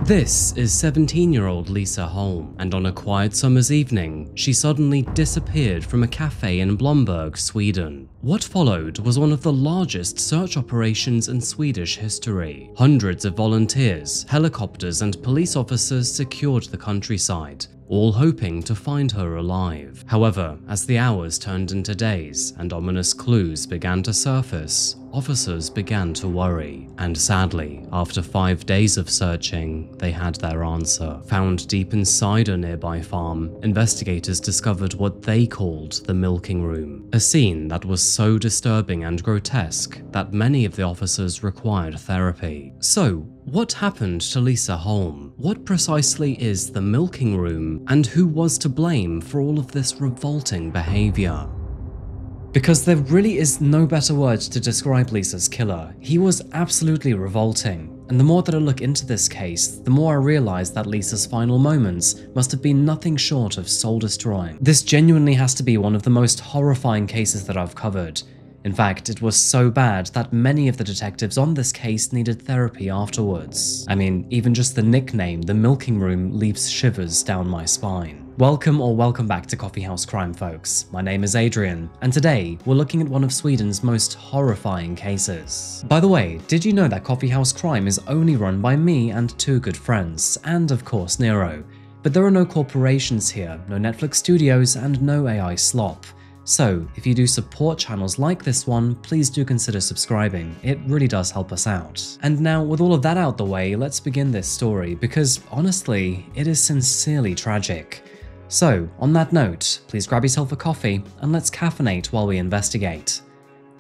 This is 17-year-old Lisa Holm, and on a quiet summer's evening, she suddenly disappeared from a cafe in Blomberg, Sweden. What followed was one of the largest search operations in Swedish history. Hundreds of volunteers, helicopters, and police officers secured the countryside, all hoping to find her alive. However, as the hours turned into days and ominous clues began to surface, officers began to worry. And sadly, after 5 days of searching, they had their answer. Found deep inside a nearby farm, investigators discovered what they called the milking room, a scene that was so disturbing and grotesque that many of the officers required therapy. So, what happened to Lisa Holm? What precisely is the milking room, and who was to blame for all of this revolting behavior? Because there really is no better word to describe Lisa's killer. He was absolutely revolting, and the more that I look into this case, the more I realize that Lisa's final moments must have been nothing short of soul-destroying. This genuinely has to be one of the most horrifying cases that I've covered. In fact, it was so bad that many of the detectives on this case needed therapy afterwards. I mean, even just the nickname, the milking room, leaves shivers down my spine. Welcome back to Coffeehouse Crime, folks. My name is Adrian, and today we're looking at one of Sweden's most horrifying cases. By the way, did you know that Coffeehouse Crime is only run by me and 2 good friends, and of course Nero? But there are no corporations here, no Netflix studios, and no AI slop. So, if you do support channels like this one, please do consider subscribing. It really does help us out. And now, with all of that out the way, let's begin this story, because honestly, it is sincerely tragic. So, on that note, please grab yourself a coffee and let's caffeinate while we investigate.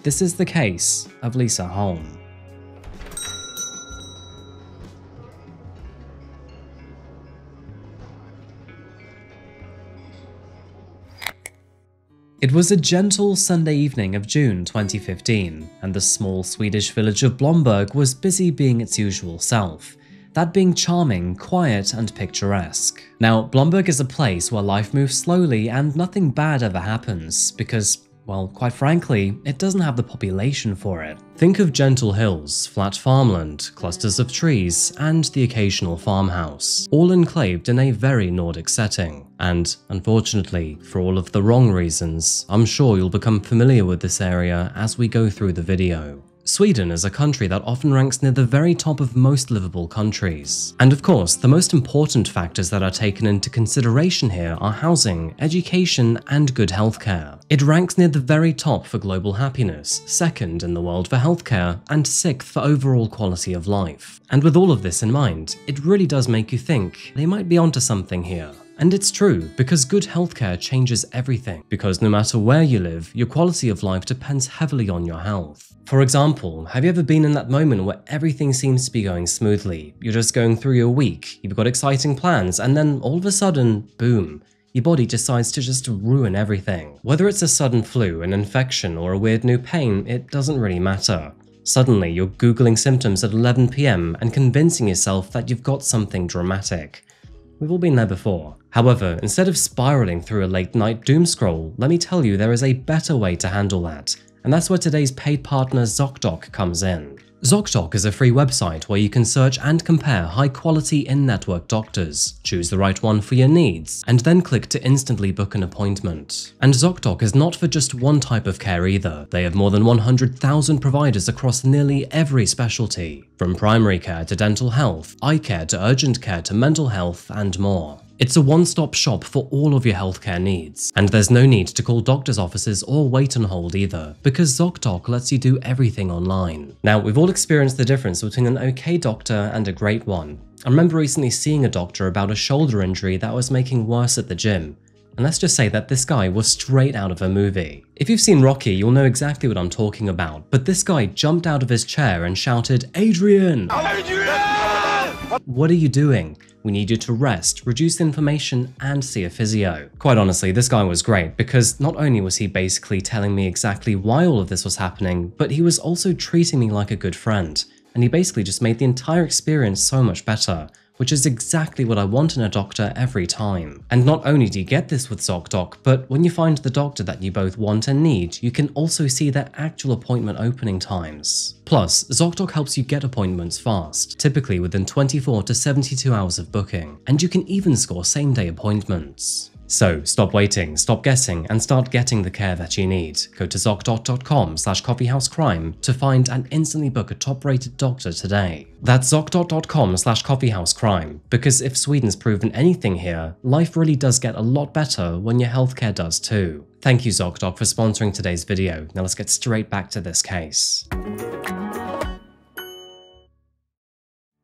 This is the case of Lisa Holm. It was a gentle Sunday evening of June 2015, and the small Swedish village of Blomberg was busy being its usual self. That being charming, quiet, and picturesque. Now, Blomberg is a place where life moves slowly and nothing bad ever happens, because, well, quite frankly, it doesn't have the population for it. Think of gentle hills, flat farmland, clusters of trees, and the occasional farmhouse, all enclaved in a very Nordic setting. And, unfortunately, for all of the wrong reasons, I'm sure you'll become familiar with this area as we go through the video. Sweden is a country that often ranks near the very top of most livable countries. And of course, the most important factors that are taken into consideration here are housing, education, and good healthcare. It ranks near the very top for global happiness, second in the world for healthcare, and 6th for overall quality of life. And with all of this in mind, it really does make you think they might be onto something here. And it's true, because good healthcare changes everything. Because no matter where you live, your quality of life depends heavily on your health. For example, have you ever been in that moment where everything seems to be going smoothly? You're just going through your week, you've got exciting plans, and then all of a sudden, boom, your body decides to just ruin everything. Whether it's a sudden flu, an infection, or a weird new pain, it doesn't really matter. Suddenly, you're Googling symptoms at 11 PM and convincing yourself that you've got something dramatic. We've all been there before. However, instead of spiraling through a late-night doom scroll, let me tell you there is a better way to handle that. And that's where today's paid partner ZocDoc comes in. ZocDoc is a free website where you can search and compare high-quality in-network doctors, choose the right one for your needs, and then click to instantly book an appointment. And ZocDoc is not for just one type of care either. They have more than 100,000 providers across nearly every specialty, from primary care to dental health, eye care to urgent care to mental health, and more. It's a one-stop shop for all of your healthcare needs, and there's no need to call doctor's offices or wait on hold either, because ZocDoc lets you do everything online. Now, we've all experienced the difference between an okay doctor and a great one. I remember recently seeing a doctor about a shoulder injury that was making worse at the gym, and let's just say that this guy was straight out of a movie. If you've seen Rocky, you'll know exactly what I'm talking about, but this guy jumped out of his chair and shouted, "Adrian! Adrian! What are you doing? We need you to rest, reduce inflammation, and see a physio." Quite honestly, this guy was great, because not only was he basically telling me exactly why all of this was happening, but he was also treating me like a good friend. And he basically just made the entire experience so much better. which is exactly what I want in a doctor every time. And not only do you get this with ZocDoc, but when you find the doctor that you both want and need, you can also see their actual appointment opening times. Plus, ZocDoc helps you get appointments fast, typically within 24 to 72 hours of booking, and you can even score same-day appointments. So stop waiting, stop guessing, and start getting the care that you need. Go to ZocDoc.com/coffeehousecrime to find and instantly book a top-rated doctor today. That's ZocDoc.com/coffeehousecrime, because if Sweden's proven anything here, life really does get a lot better when your healthcare does too. Thank you ZocDoc for sponsoring today's video. Now let's get straight back to this case.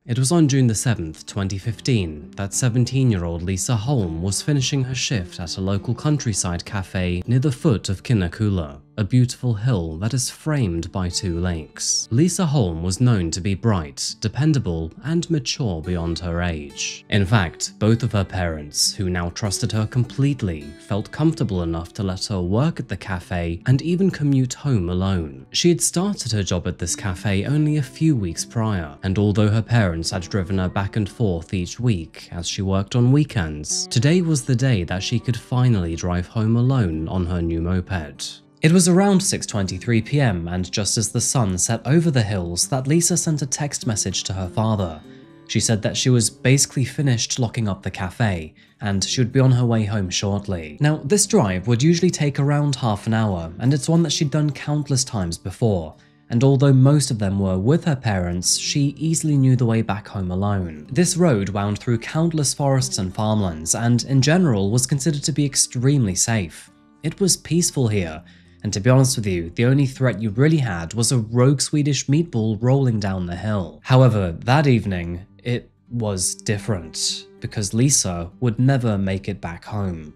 It was on June 7th, 2015, that 17-year-old Lisa Holm was finishing her shift at a local countryside cafe near the foot of Kinnekulla, a beautiful hill that is framed by two lakes. Lisa Holm was known to be bright, dependable, and mature beyond her age. In fact, both of her parents, who now trusted her completely, felt comfortable enough to let her work at the cafe and even commute home alone. She had started her job at this cafe only a few weeks prior, and although her parents had driven her back and forth each week as she worked on weekends, today was the day that she could finally drive home alone on her new moped. It was around 6:23 p.m. and just as the sun set over the hills that Lisa sent a text message to her father. She said that she was basically finished locking up the cafe and she would be on her way home shortly. Now, this drive would usually take around half an hour, and it's one that she'd done countless times before. And although most of them were with her parents, she easily knew the way back home alone. This road wound through countless forests and farmlands and, in general, was considered to be extremely safe. It was peaceful here. And to be honest with you, the only threat you really had was a rogue Swedish meatball rolling down the hill. However, that evening, it was different, because Lisa would never make it back home.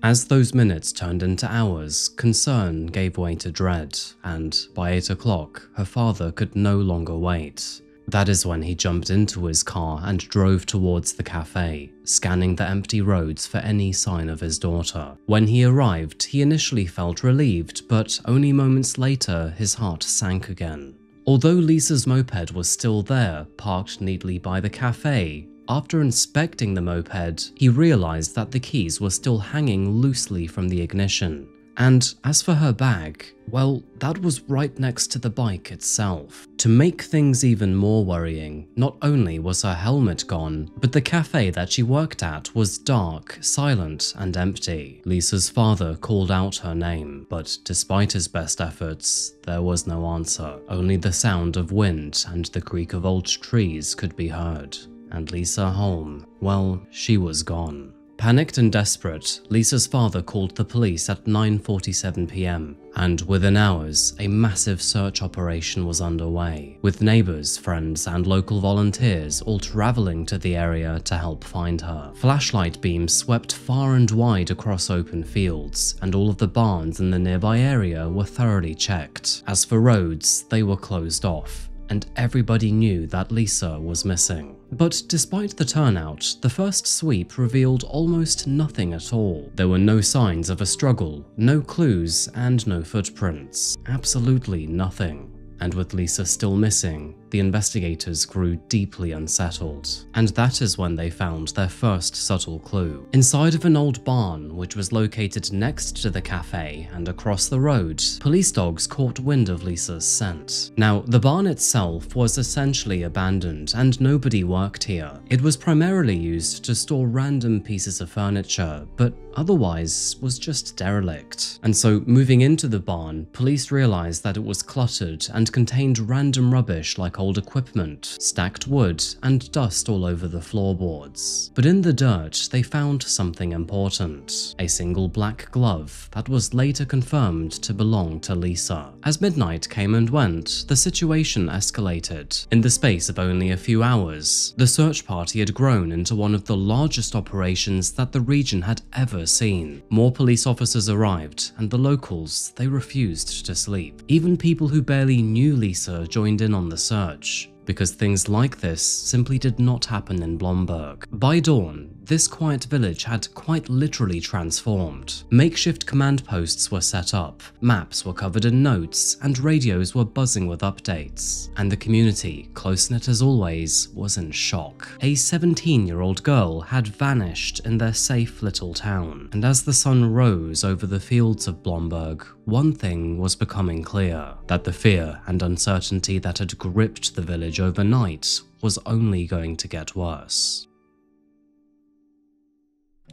As those minutes turned into hours, concern gave way to dread, and by 8 o'clock, her father could no longer wait. That is when he jumped into his car and drove towards the cafe, scanning the empty roads for any sign of his daughter. When he arrived, he initially felt relieved, but only moments later his heart sank again. Although Lisa's moped was still there, parked neatly by the cafe, after inspecting the moped, he realized that the keys were still hanging loosely from the ignition. And as for her bag, well, that was right next to the bike itself. To make things even more worrying, not only was her helmet gone, but the cafe that she worked at was dark, silent, and empty. Lisa's father called out her name, but despite his best efforts, there was no answer. Only the sound of wind and the creak of old trees could be heard. And Lisa Holm, well, she was gone. Panicked and desperate, Lisa's father called the police at 9:47 p.m. and within hours, a massive search operation was underway, with neighbors, friends, and local volunteers all traveling to the area to help find her. Flashlight beams swept far and wide across open fields, and all of the barns in the nearby area were thoroughly checked. As for roads, they were closed off, and everybody knew that Lisa was missing. But despite the turnout, the first sweep revealed almost nothing at all. There were no signs of a struggle, no clues, and no footprints. Absolutely nothing. And with Lisa still missing, the investigators grew deeply unsettled. And that is when they found their first subtle clue. Inside of an old barn, which was located next to the cafe and across the road, police dogs caught wind of Lisa's scent. Now, the barn itself was essentially abandoned and nobody worked here. It was primarily used to store random pieces of furniture, but otherwise was just derelict. And so, moving into the barn, police realized that it was cluttered and contained random rubbish like old equipment, stacked wood, and dust all over the floorboards. But in the dirt, they found something important: a single black glove that was later confirmed to belong to Lisa. As midnight came and went, the situation escalated. In the space of only a few hours, the search party had grown into one of the largest operations that the region had ever seen. More police officers arrived, and the locals, they refused to sleep. Even people who barely knew Lisa joined in on the search, because things like this simply did not happen in Blomberg. By dawn, this quiet village had quite literally transformed. Makeshift command posts were set up, maps were covered in notes, and radios were buzzing with updates. And the community, close-knit as always, was in shock. A 17-year-old girl had vanished in their safe little town, and as the sun rose over the fields of Blomberg, one thing was becoming clear: that the fear and uncertainty that had gripped the village overnight was only going to get worse.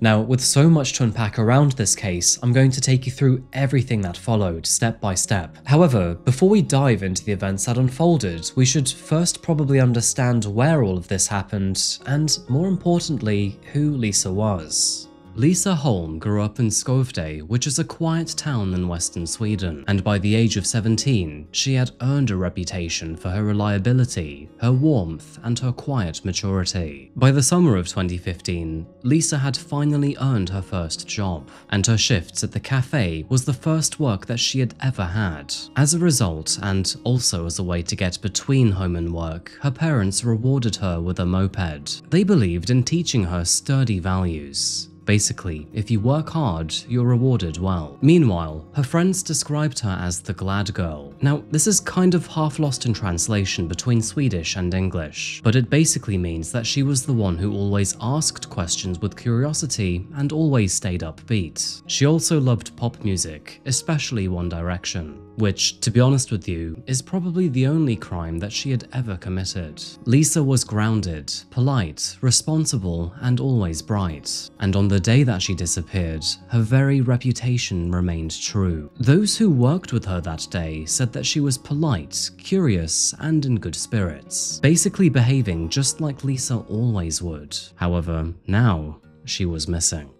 Now, with so much to unpack around this case, I'm going to take you through everything that followed, step by step. However, before we dive into the events that unfolded, we should first probably understand where all of this happened, and more importantly, who Lisa was. Lisa Holm grew up in Skövde, which is a quiet town in western Sweden, and by the age of 17, she had earned a reputation for her reliability, her warmth, and her quiet maturity. By the summer of 2015, Lisa had finally earned her first job, and her shifts at the cafe was the first work that she had ever had. As a result, and also as a way to get between home and work, her parents rewarded her with a moped. They believed in teaching her sturdy values. Basically, if you work hard, you're rewarded well. Meanwhile, her friends described her as the glad girl. Now, this is kind of half lost in translation between Swedish and English, but it basically means that she was the one who always asked questions with curiosity and always stayed upbeat. She also loved pop music, especially One Direction, which, to be honest with you, is probably the only crime that she had ever committed. Lisa was grounded, polite, responsible, and always bright. And on the day that she disappeared, her very reputation remained true. Those who worked with her that day said that she was polite, curious, and in good spirits, basically behaving just like Lisa always would. However, now she was missing.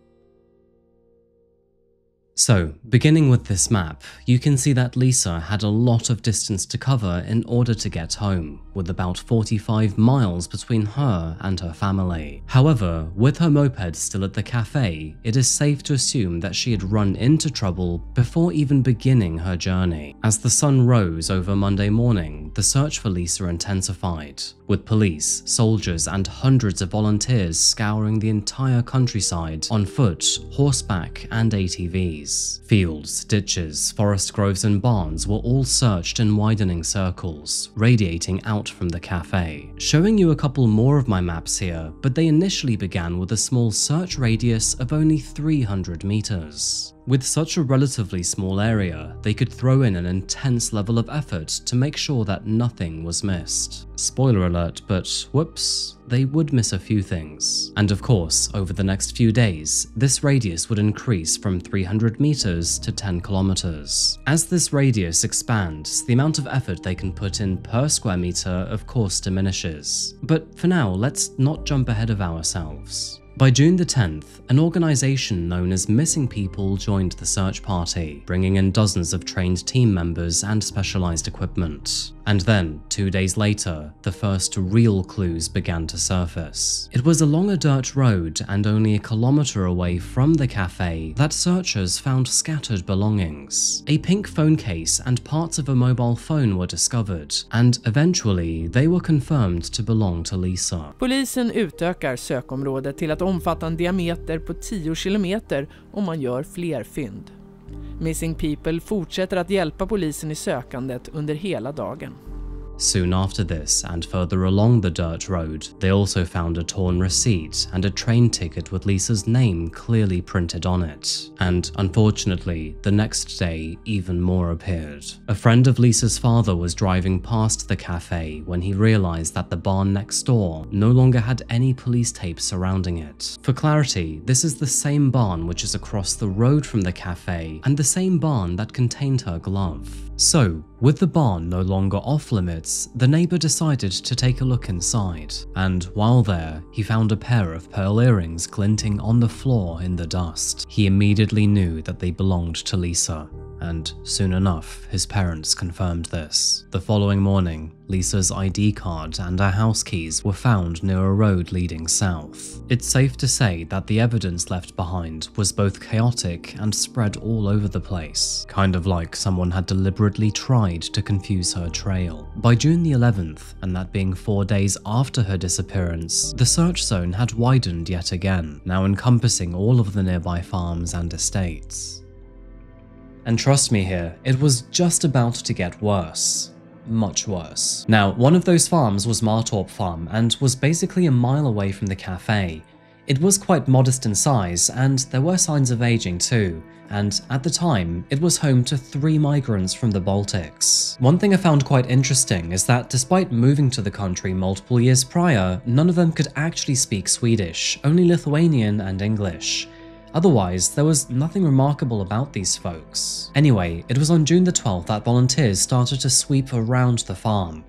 So, beginning with this map, you can see that Lisa had a lot of distance to cover in order to get home, with about 45 miles between her and her family. However, with her moped still at the cafe, it is safe to assume that she had run into trouble before even beginning her journey. As the sun rose over Monday morning, the search for Lisa intensified, with police, soldiers, and hundreds of volunteers scouring the entire countryside on foot, horseback, and ATVs. Fields, ditches, forest groves, and barns were all searched in widening circles, radiating out from the cafe. Showing you a couple more of my maps here, but they initially began with a small search radius of only 300 meters. With such a relatively small area, they could throw in an intense level of effort to make sure that nothing was missed. Spoiler alert, but whoops, they would miss a few things. And of course, over the next few days, this radius would increase from 300 meters to 10 kilometers. As this radius expands, the amount of effort they can put in per square meter of course diminishes. But for now, let's not jump ahead of ourselves. By June the 10th, an organization known as Missing People joined the search party, bringing in dozens of trained team members and specialized equipment. And then, 2 days later, the first real clues began to surface. It was along a dirt road and only a kilometer away from the cafe that searchers found scattered belongings. A pink phone case and parts of a mobile phone were discovered, and eventually they were confirmed to belong to Lisa. Polisen utökar sökområdet till att omfatta en diameter på 10 kilometer om man gör fler fynd. Missing People fortsätter att hjälpa polisen i sökandet under hela dagen. Soon after this, and further along the dirt road, they also found a torn receipt and a train ticket with Lisa's name clearly printed on it. And unfortunately, the next day, even more appeared. A friend of Lisa's father was driving past the cafe when he realized that the barn next door no longer had any police tape surrounding it. For clarity, this is the same barn which is across the road from the cafe and the same barn that contained her glove. So, with the barn no longer off limits, the neighbor decided to take a look inside, and while there, he found a pair of pearl earrings glinting on the floor in the dust. He immediately knew that they belonged to Lisa. and soon enough, his parents confirmed this. The following morning, Lisa's ID card and her house keys were found near a road leading south. It's safe to say that the evidence left behind was both chaotic and spread all over the place, kind of like someone had deliberately tried to confuse her trail. By June the 11th, and that being 4 days after her disappearance, the search zone had widened yet again, now encompassing all of the nearby farms and estates. And trust me here, it was just about to get worse. Much worse. Now, one of those farms was Martorp Farm and was basically a mile away from the cafe. It was quite modest in size, and there were signs of aging too, and at the time, it was home to 3 migrants from the Baltics. One thing I found quite interesting is that despite moving to the country multiple years prior, none of them could actually speak Swedish, only Lithuanian and English. Otherwise, there was nothing remarkable about these folks. Anyway, it was on June the 12th that volunteers started to sweep around the farm.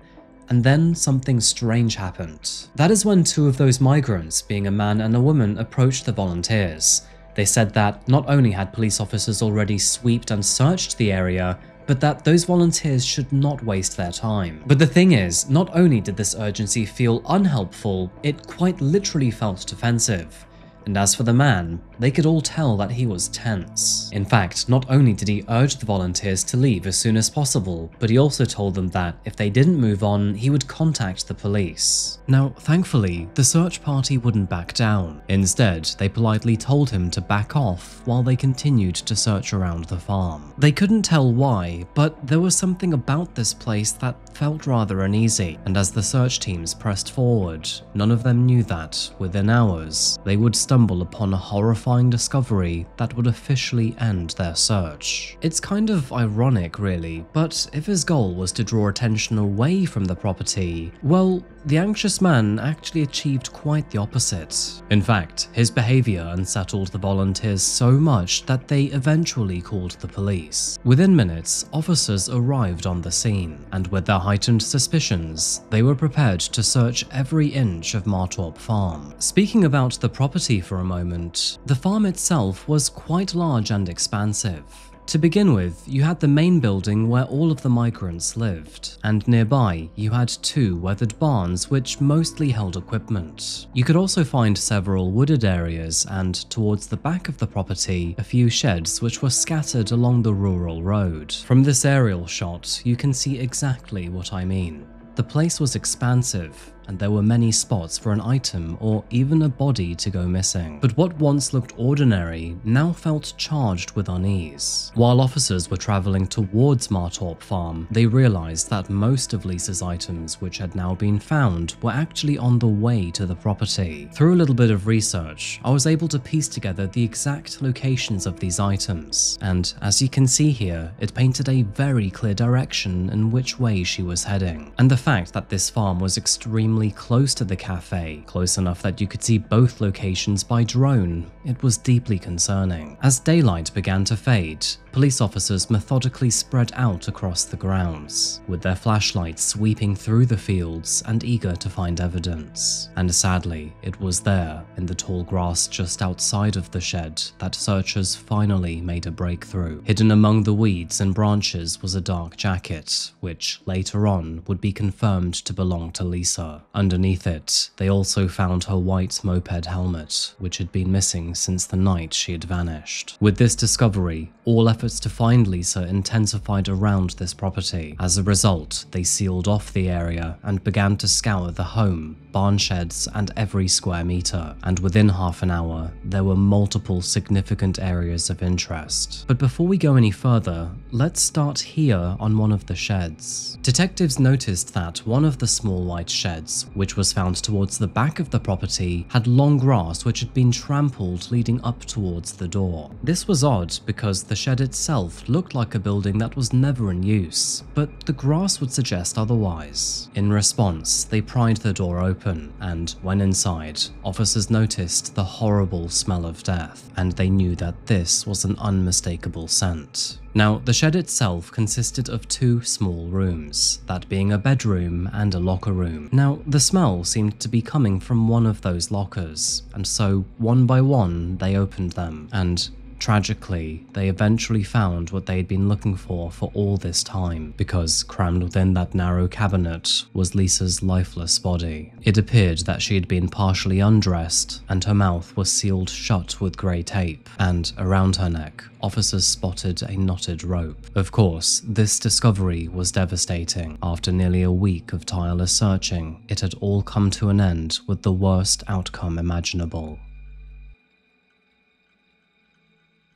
And then something strange happened. That is when 2 of those migrants, being a man and a woman, approached the volunteers. They said that not only had police officers already swept and searched the area, but that those volunteers should not waste their time. But the thing is, not only did this urgency feel unhelpful, it quite literally felt defensive. And as for the man, they could all tell that he was tense. In fact, not only did he urge the volunteers to leave as soon as possible, but he also told them that if they didn't move on, he would contact the police. Now, thankfully, the search party wouldn't back down. Instead, they politely told him to back off while they continued to search around the farm. They couldn't tell why, but there was something about this place that felt rather uneasy, and as the search teams pressed forward, none of them knew that, within hours, they would stumble upon a horrifying discovery that would officially end their search. It's kind of ironic, really, but if his goal was to draw attention away from the property, well, the anxious man actually achieved quite the opposite. In fact, his behavior unsettled the volunteers so much that they eventually called the police. Within minutes, officers arrived on the scene, and with their heightened suspicions, they were prepared to search every inch of Martorp Farm. Speaking about the property for a moment, the farm itself was quite large and expansive. To begin with, you had the main building where all of the migrants lived, and nearby you had 2 weathered barns which mostly held equipment. You could also find several wooded areas and, towards the back of the property, a few sheds which were scattered along the rural road. From this aerial shot, you can see exactly what I mean. The place was expansive, and there were many spots for an item or even a body to go missing. But what once looked ordinary now felt charged with unease. While officers were traveling towards Martorp Farm, they realized that most of Lisa's items which had now been found were actually on the way to the property. Through a little bit of research, I was able to piece together the exact locations of these items, and as you can see here, it painted a very clear direction in which way she was heading. And the fact that this farm was extremely close to the cafe, close enough that you could see both locations by drone, it was deeply concerning. As daylight began to fade, police officers methodically spread out across the grounds, with their flashlights sweeping through the fields and eager to find evidence. And sadly, it was there, in the tall grass just outside of the shed, that searchers finally made a breakthrough. Hidden among the weeds and branches was a dark jacket, which later on would be confirmed to belong to Lisa. Underneath it, they also found her white moped helmet, which had been missing since the night she had vanished. With this discovery, all efforts to find Lisa intensified around this property. As a result, they sealed off the area and began to scour the home, barn sheds, and every square meter. And within half an hour, there were multiple significant areas of interest. But before we go any further, let's start here on one of the sheds. Detectives noticed that one of the small white sheds, which was found towards the back of the property, had long grass which had been trampled leading up towards the door. This was odd because the shed itself looked like a building that was never in use, but the grass would suggest otherwise. In response, they pried the door open, and when inside, officers noticed the horrible smell of death, and they knew that this was an unmistakable scent. Now, the shed itself consisted of 2 small rooms, that being a bedroom and a locker room. Now, the smell seemed to be coming from one of those lockers, and so one by one they opened them, and Tragically, they eventually found what they had been looking for all this time, because crammed within that narrow cabinet was Lisa's lifeless body. It appeared that she had been partially undressed, and her mouth was sealed shut with grey tape, and around her neck, officers spotted a knotted rope. Of course, this discovery was devastating. After nearly a week of tireless searching, it had all come to an end with the worst outcome imaginable.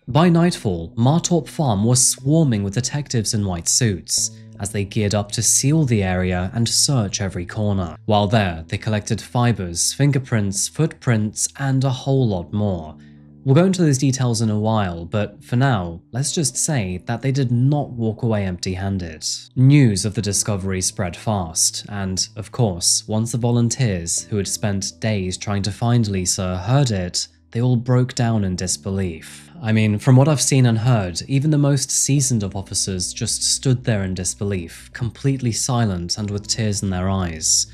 By nightfall, Martorp Farm was swarming with detectives in white suits, as they geared up to seal the area and search every corner. While there, they collected fibers, fingerprints, footprints, and a whole lot more. We'll go into those details in a while, but for now, let's just say that they did not walk away empty-handed. News of the discovery spread fast, and of course, once the volunteers, who had spent days trying to find Lisa, heard it, they all broke down in disbelief. I mean, from what I've seen and heard, even the most seasoned of officers just stood there in disbelief, completely silent and with tears in their eyes.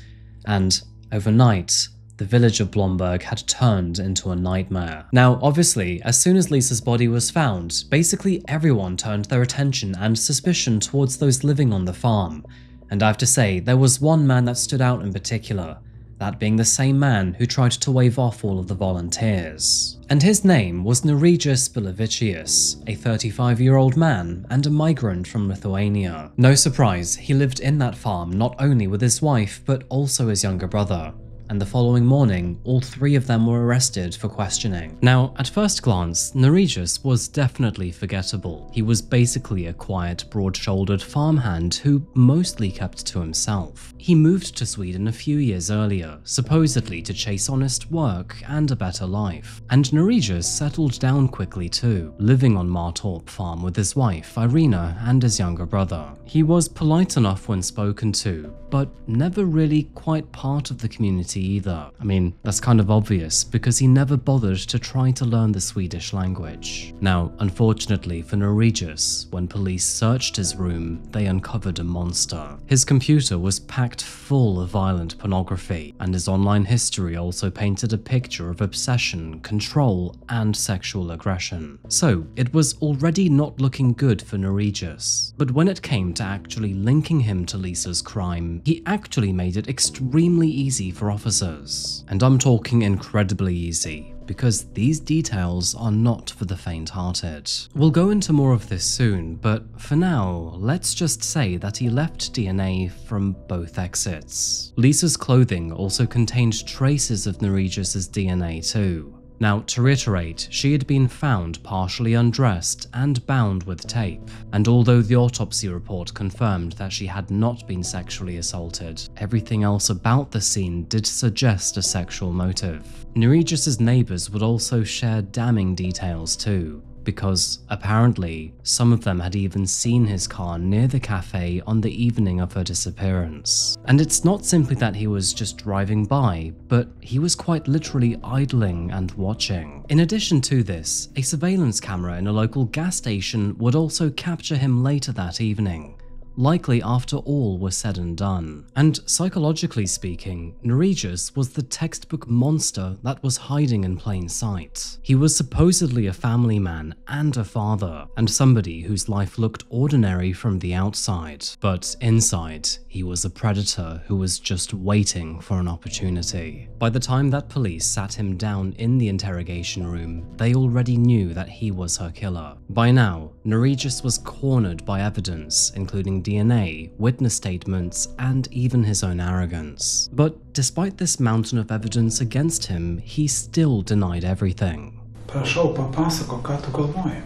And overnight, the village of Blomberg had turned into a nightmare. Now, obviously, as soon as Lisa's body was found, basically everyone turned their attention and suspicion towards those living on the farm. And I have to say, there was one man that stood out in particular, that being the same man who tried to wave off all of the volunteers. And his name was Nerijus Bilevičius, a 35-year-old man and a migrant from Lithuania. No surprise, he lived in that farm not only with his wife, but also his younger brother. And the following morning, all three of them were arrested for questioning. Now, at first glance, Nerijus was definitely forgettable. He was basically a quiet, broad-shouldered farmhand who mostly kept to himself. He moved to Sweden a few years earlier, supposedly to chase honest work and a better life. And Nerijus settled down quickly too, living on Martorp Farm with his wife, Irina, and his younger brother. He was polite enough when spoken to, but never really quite part of the community either. I mean, that's kind of obvious because he never bothered to try to learn the Swedish language. Now, unfortunately for Nerijus, when police searched his room, they uncovered a monster. His computer was packed full of violent pornography, and his online history also painted a picture of obsession, control, and sexual aggression. So, it was already not looking good for Nerijus. But when it came to actually linking him to Lisa's crime, he actually made it extremely easy for officers. And I'm talking incredibly easy, because these details are not for the faint-hearted. We'll go into more of this soon, but for now, let's just say that he left DNA from both exits. Lisa's clothing also contained traces of Nerijus's DNA too. Now, to reiterate, she had been found partially undressed and bound with tape, and although the autopsy report confirmed that she had not been sexually assaulted, everything else about the scene did suggest a sexual motive. Nerijus's neighbors would also share damning details too, because apparently some of them had even seen his car near the cafe on the evening of her disappearance. And it's not simply that he was just driving by, but he was quite literally idling and watching. In addition to this, a surveillance camera in a local gas station would also capture him later that evening, likely after all was said and done. And psychologically speaking, Nerijus was the textbook monster that was hiding in plain sight. He was supposedly a family man and a father, and somebody whose life looked ordinary from the outside. But inside, he was a predator who was just waiting for an opportunity. By the time that police sat him down in the interrogation room, they already knew that he was her killer. By now, Nerijus was cornered by evidence, including DNA, witness statements, and even his own arrogance. But despite this mountain of evidence against him, he still denied everything. Prašau, papasakok, ką tu galvoji.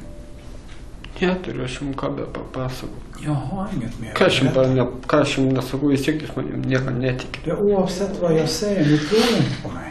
Neturiu aš jums ką be papasakot. Jaha, inget mer. Ką aš jums nesakau, vis tiek jūs manim nieko netikit. Oavsett vad jag säger, du tror inte på mig.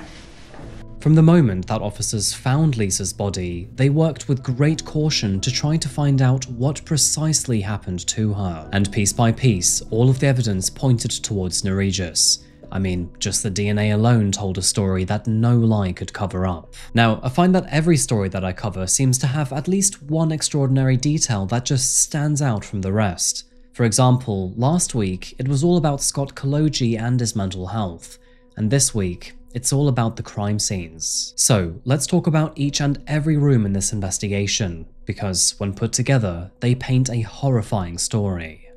From the moment that officers found Lisa's body, they worked with great caution to try to find out what precisely happened to her. And piece by piece, all of the evidence pointed towards Nerijus. I mean, just the DNA alone told a story that no lie could cover up. Now, I find that every story that I cover seems to have at least one extraordinary detail that just stands out from the rest. For example, last week, it was all about Scott Kalogi and his mental health. And this week, It's all about the crime scenes. So let's talk about each and every room in this investigation, because when put together, they paint a horrifying story.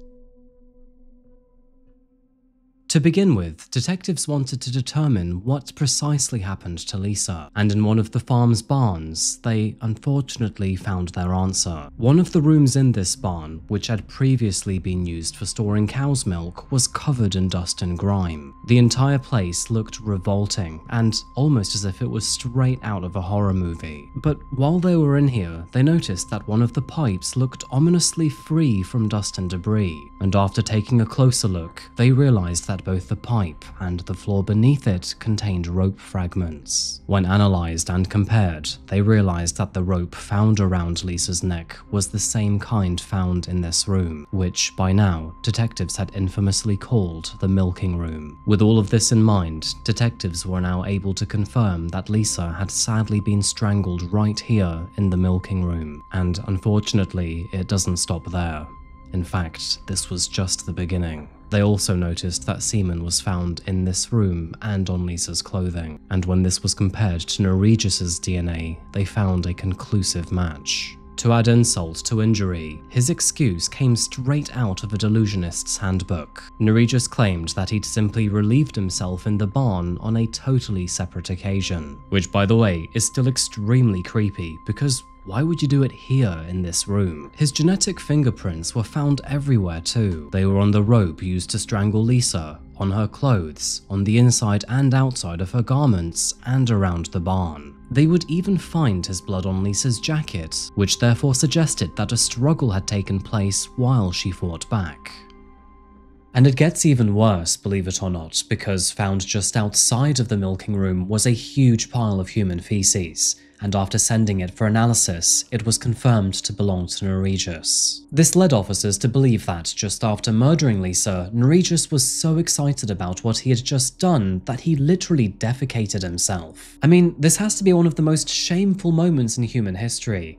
To begin with, detectives wanted to determine what precisely happened to Lisa, and in one of the farm's barns, they unfortunately found their answer. One of the rooms in this barn, which had previously been used for storing cow's milk, was covered in dust and grime. The entire place looked revolting, and almost as if it was straight out of a horror movie. But while they were in here, they noticed that one of the pipes looked ominously free from dust and debris, and after taking a closer look, they realized that both the pipe and the floor beneath it contained rope fragments. When analyzed and compared, they realized that the rope found around Lisa's neck was the same kind found in this room, which by now, detectives had infamously called the milking room. With all of this in mind, detectives were now able to confirm that Lisa had sadly been strangled right here in the milking room, and unfortunately, it doesn't stop there. In fact, this was just the beginning. They also noticed that semen was found in this room and on Lisa's clothing, and when this was compared to Nerijus's DNA, they found a conclusive match. To add insult to injury, his excuse came straight out of a delusionist's handbook. Nerijus claimed that he'd simply relieved himself in the barn on a totally separate occasion, which by the way is still extremely creepy because why would you do it here in this room? His genetic fingerprints were found everywhere too. They were on the rope used to strangle Lisa, on her clothes, on the inside and outside of her garments, and around the barn. They would even find his blood on Lisa's jacket, which therefore suggested that a struggle had taken place while she fought back. And it gets even worse, believe it or not, because found just outside of the milking room was a huge pile of human feces, and after sending it for analysis, it was confirmed to belong to Nerijus. This led officers to believe that just after murdering Lisa, Nerijus was so excited about what he had just done that he literally defecated himself. I mean, this has to be one of the most shameful moments in human history.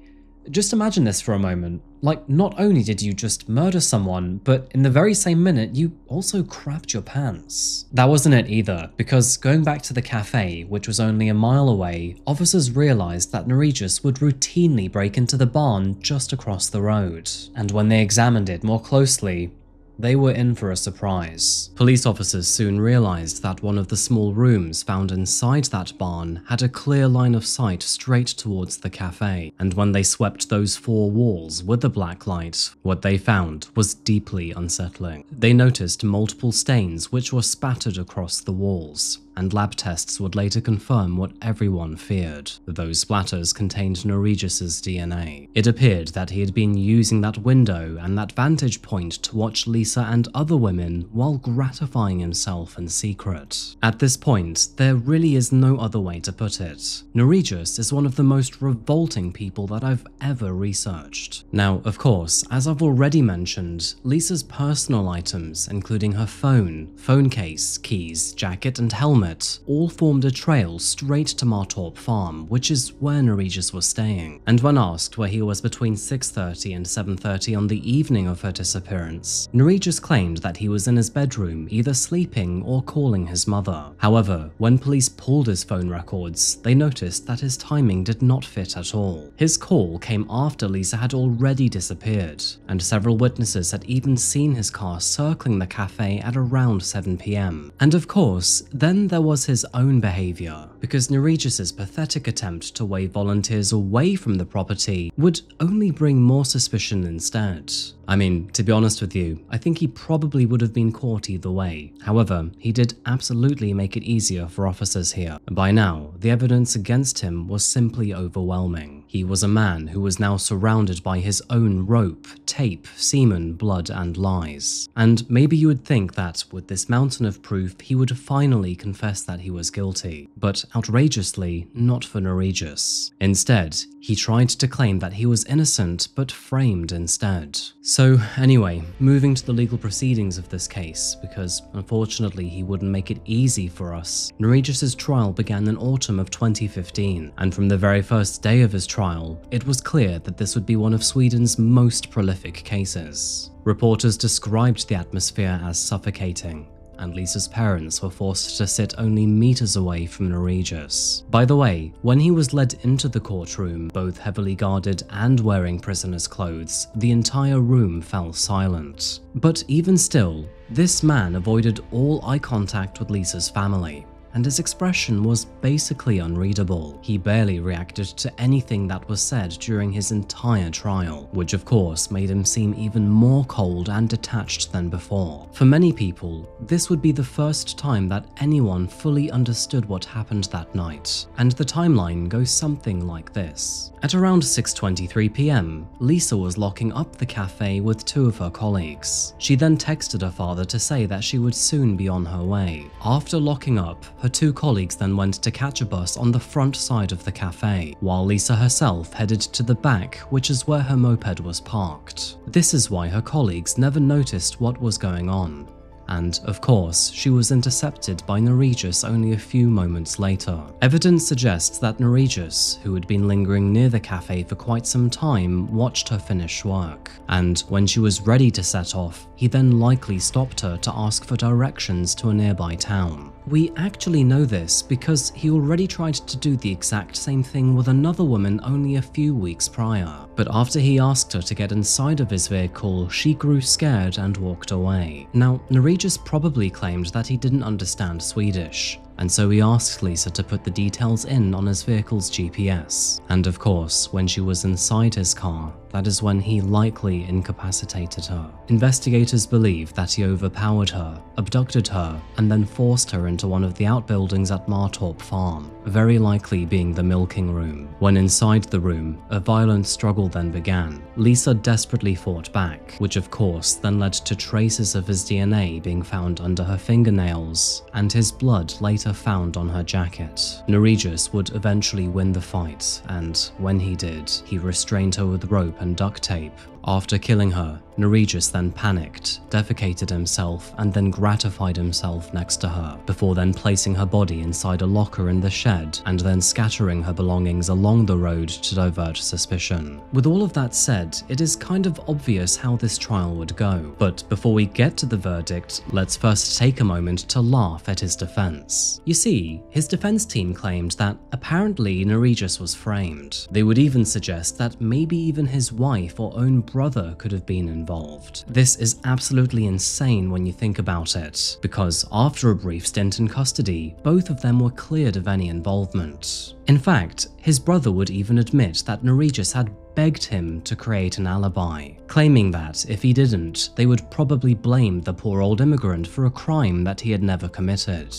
Just imagine this for a moment. Like, not only did you just murder someone, but in the very same minute, you also crapped your pants. That wasn't it either, because going back to the cafe, which was only a mile away, officers realized that Nerijus would routinely break into the barn just across the road. And when they examined it more closely, they were in for a surprise. Police officers soon realized that one of the small rooms found inside that barn had a clear line of sight straight towards the cafe, and when they swept those four walls with the black light, what they found was deeply unsettling. They noticed multiple stains which were spattered across the walls, and lab tests would later confirm what everyone feared. Those splatters contained Nerijus's DNA. It appeared that he had been using that window and that vantage point to watch Lisa and other women while gratifying himself in secret. At this point, there really is no other way to put it. Nerijus is one of the most revolting people that I've ever researched. Now, of course, as I've already mentioned, Lisa's personal items, including her phone case, keys, jacket, and helmet, all formed a trail straight to Martorp Farm, which is where Nerijus was staying. And when asked where he was between 6:30 and 7:30 on the evening of her disappearance, Nerijus claimed that he was in his bedroom either sleeping or calling his mother. However, when police pulled his phone records, they noticed that his timing did not fit at all. His call came after Lisa had already disappeared, and several witnesses had even seen his car circling the cafe at around 7 p.m. And of course, then there was his own behavior, because Nerijus's pathetic attempt to wave volunteers away from the property would only bring more suspicion instead. I mean, to be honest with you, I think he probably would have been caught either way. However, he did absolutely make it easier for officers here. By now, the evidence against him was simply overwhelming. He was a man who was now surrounded by his own rope, tape, semen, blood, and lies. And maybe you would think that with this mountain of proof, he would finally confess that he was guilty. But outrageously, not for Nerijus. Instead, he tried to claim that he was innocent, but framed instead. So anyway, moving to the legal proceedings of this case, because unfortunately he wouldn't make it easy for us. Nerijus's trial began in autumn of 2015, and from the very first day of his trial, it was clear that this would be one of Sweden's most prolific cases. Reporters described the atmosphere as suffocating. and Lisa's parents were forced to sit only meters away from Nerijus. By the way, when he was led into the courtroom, both heavily guarded and wearing prisoner's clothes, the entire room fell silent. But even still, this man avoided all eye contact with Lisa's family, and his expression was basically unreadable. He barely reacted to anything that was said during his entire trial, which of course made him seem even more cold and detached than before. For many people, this would be the first time that anyone fully understood what happened that night, and the timeline goes something like this. At around 6:23 p.m, Lisa was locking up the cafe with 2 of her colleagues. She then texted her father to say that she would soon be on her way. After locking up, her 2 colleagues then went to catch a bus on the front side of the cafe, while Lisa herself headed to the back, which is where her moped was parked. This is why her colleagues never noticed what was going on. And, of course, she was intercepted by Nerijus only a few moments later. Evidence suggests that Nerijus, who had been lingering near the cafe for quite some time, watched her finish work. And when she was ready to set off, he then likely stopped her to ask for directions to a nearby town. We actually know this because he already tried to do the exact same thing with another woman only a few weeks prior. But after he asked her to get inside of his vehicle, she grew scared and walked away. Now, Nerijus probably claimed that he didn't understand Swedish, and so he asked Lisa to put the details in on his vehicle's GPS. And of course, when she was inside his car, that is when he likely incapacitated her. Investigators believe that he overpowered her, abducted her, and then forced her into one of the outbuildings at Martorp Farm, very likely being the milking room. When inside the room, a violent struggle then began. Lisa desperately fought back, which of course then led to traces of his DNA being found under her fingernails, and his blood later found on her jacket. Nerijus would eventually win the fight, and when he did, he restrained her with rope and duct tape. After killing her, Nerijus then panicked, defecated himself, and then gratified himself next to her, before then placing her body inside a locker in the shed and then scattering her belongings along the road to divert suspicion. With all of that said, it is kind of obvious how this trial would go, but before we get to the verdict, let's first take a moment to laugh at his defense. You see, his defense team claimed that apparently Nerijus was framed. They would even suggest that maybe even his wife or own brother could have been involved. This is absolutely insane when you think about it, because after a brief stint in custody, both of them were cleared of any involvement. In fact, his brother would even admit that Nerijus had begged him to create an alibi, claiming that if he didn't, they would probably blame the poor old immigrant for a crime that he had never committed.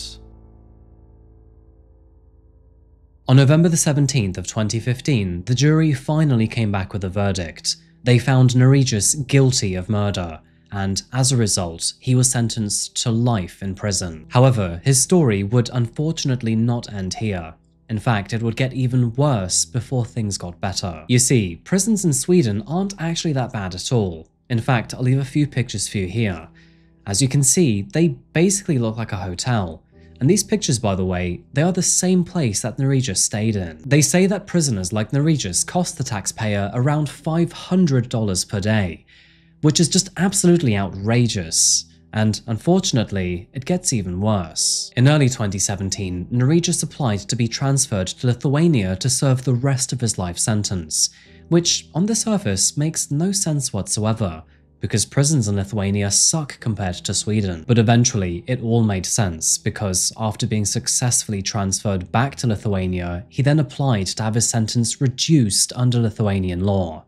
On November the 17th of 2015, the jury finally came back with a verdict. They found Nerijus guilty of murder, and as a result, he was sentenced to life in prison. However, his story would unfortunately not end here. In fact, it would get even worse before things got better. You see, prisons in Sweden aren't actually that bad at all. In fact, I'll leave a few pictures for you here. As you can see, they basically look like a hotel. And these pictures, by the way, they are the same place that Nerijus stayed in. They say that prisoners like Nerijus cost the taxpayer around $500 per day, which is just absolutely outrageous. And unfortunately, it gets even worse. In early 2017, Nerijus applied to be transferred to Lithuania to serve the rest of his life sentence, which on the surface makes no sense whatsoever, because prisons in Lithuania suck compared to Sweden. But eventually, it all made sense, because after being successfully transferred back to Lithuania, he then applied to have his sentence reduced under Lithuanian law.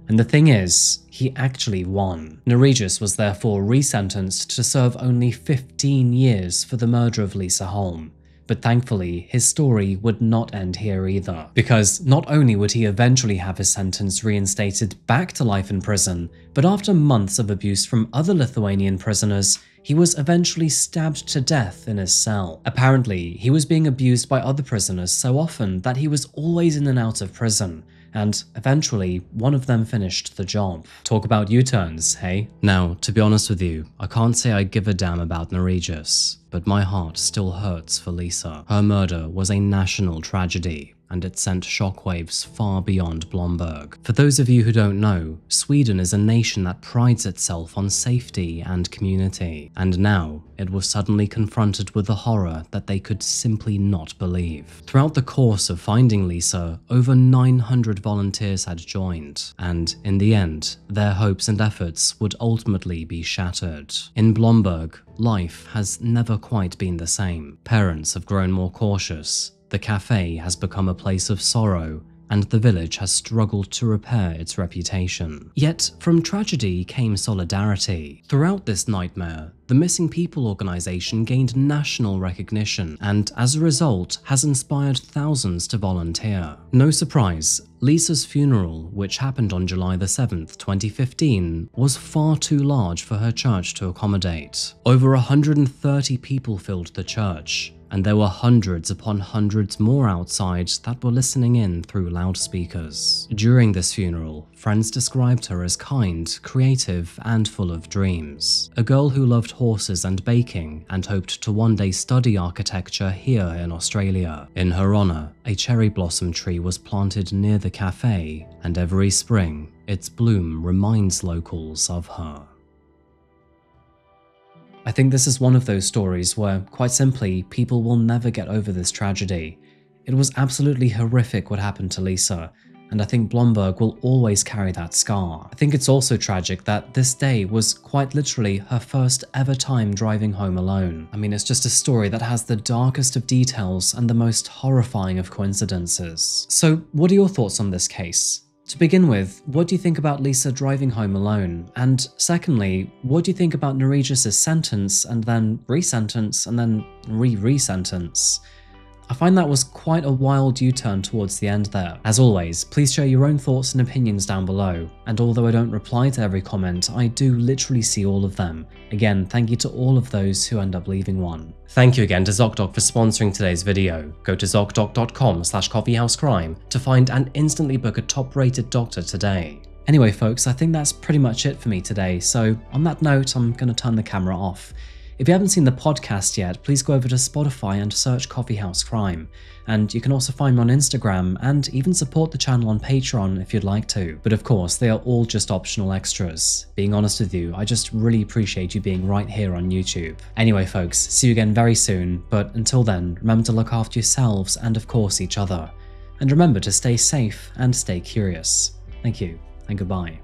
And the thing is, he actually won. Nerijus was therefore resentenced to serve only 15 years for the murder of Lisa Holm. But thankfully, his story would not end here either, because not only would he eventually have his sentence reinstated back to life in prison, but after months of abuse from other Lithuanian prisoners, he was eventually stabbed to death in his cell. Apparently, he was being abused by other prisoners so often that he was always in and out of prison, and eventually, one of them finished the job. Talk about U-turns, hey? Now, to be honest with you, I can't say I give a damn about Nerijus. But my heart still hurts for Lisa. Her murder was a national tragedy, and it sent shockwaves far beyond Blomberg. For those of you who don't know, Sweden is a nation that prides itself on safety and community, and now it was suddenly confronted with the horror that they could simply not believe. Throughout the course of finding Lisa, over 900 volunteers had joined, and in the end, their hopes and efforts would ultimately be shattered. In Blomberg, life has never quite been the same. Parents have grown more cautious, the cafe has become a place of sorrow, and the village has struggled to repair its reputation. Yet, from tragedy came solidarity. Throughout this nightmare, the Missing People organization gained national recognition, and as a result, has inspired thousands to volunteer. No surprise, Lisa's funeral, which happened on July the 7th, 2015, was far too large for her church to accommodate. Over 130 people filled the church, and there were hundreds upon hundreds more outside that were listening in through loudspeakers. During this funeral, friends described her as kind, creative, and full of dreams. A girl who loved horses and baking and hoped to one day study architecture here in Australia. In her honor, a cherry blossom tree was planted near the cafe, and every spring, its bloom reminds locals of her. I think this is one of those stories where, quite simply, people will never get over this tragedy. It was absolutely horrific what happened to Lisa, and I think Blomberg will always carry that scar. I think it's also tragic that this day was quite literally her first ever time driving home alone. I mean, it's just a story that has the darkest of details and the most horrifying of coincidences. So, what are your thoughts on this case? To begin with, what do you think about Lisa driving home alone? And secondly, what do you think about Nerijus' sentence and then re-sentence and then re-sentence? I find that was quite a wild U-turn towards the end there. As always, please share your own thoughts and opinions down below, and although I don't reply to every comment, I do literally see all of them. Again, thank you to all of those who end up leaving one. Thank you again to ZocDoc for sponsoring today's video. Go to ZocDoc.com/coffeehousecrime to find and instantly book a top-rated doctor today. Anyway folks, I think that's pretty much it for me today, so on that note, I'm going to turn the camera off. If you haven't seen the podcast yet, please go over to Spotify and search Coffeehouse Crime. And you can also find me on Instagram and even support the channel on Patreon if you'd like to. But of course, they are all just optional extras. Being honest with you, I just really appreciate you being right here on YouTube. Anyway folks, see you again very soon, but until then, remember to look after yourselves and of course each other. And remember to stay safe and stay curious. Thank you, and goodbye.